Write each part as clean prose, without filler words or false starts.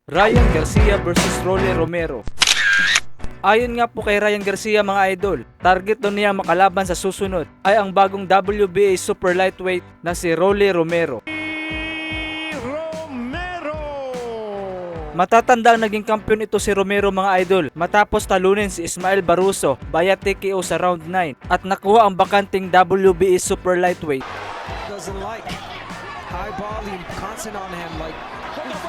Ryan Garcia versus Rolly Romero. Ayon nga po kay Ryan Garcia mga idol, target doon niya makalaban sa susunod ay ang bagong WBA super lightweight na si Rolly Romero. Matatanda ang naging kampiyon ito si Romero mga idol matapos talunin si Ismael Barroso via TKO sa round 9 at nakuha ang bakanting WBA super lightweight.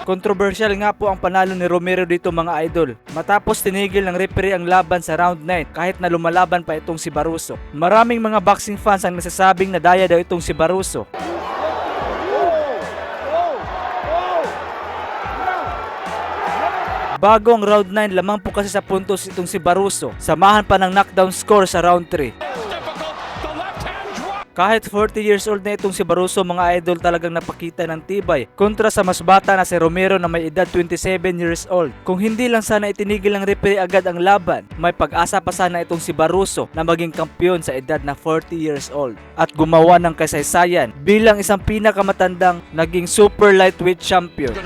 Kontrobersyal nga po ang panalo ni Romero dito mga idol matapos tinigil ng referee ang laban sa round 9 kahit na lumalaban pa itong si Barroso. Maraming mga boxing fans ang nasasabing na daya daw itong si Barroso. Bago ang round 9 lamang po kasi sa puntos itong si Barroso, samahan pa ng knockdown score sa round 3. Kahit 40 years old na itong si Barroso mga idol, talagang napakita ng tibay kontra sa mas bata na si Romero na may edad 27 years old. Kung hindi lang sana itinigil ng referee agad ang laban, may pag-asa pa sana itong si Barroso na maging kampiyon sa edad na 40 years old at gumawa ng kasaysayan bilang isang pinakamatandang naging super lightweight champion.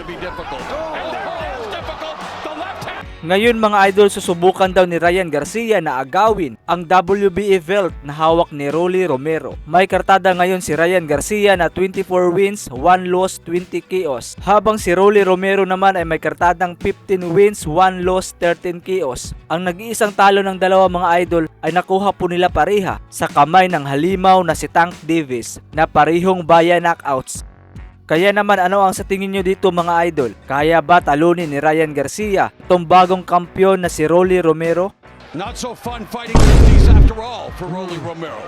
Ngayon mga idol, susubukan daw ni Ryan Garcia na agawin ang WBA belt na hawak ni Rolly Romero. May kartada ngayon si Ryan Garcia na 24 wins, 1 loss, 20 KOs. Habang si Rolly Romero naman ay may kartadang 15 wins, 1 loss, 13 KOs. Ang nag-iisang talo ng dalawa mga idol ay nakuha po nila pareha sa kamay ng halimaw na si Tank Davis na parehong via knockouts. Kaya naman ano ang sa tingin nyo dito mga idol? Kaya ba talunin ni Ryan Garcia itong bagong kampiyon na si Rolly Romero? Not so fun fighting these after all for Rolly Romero.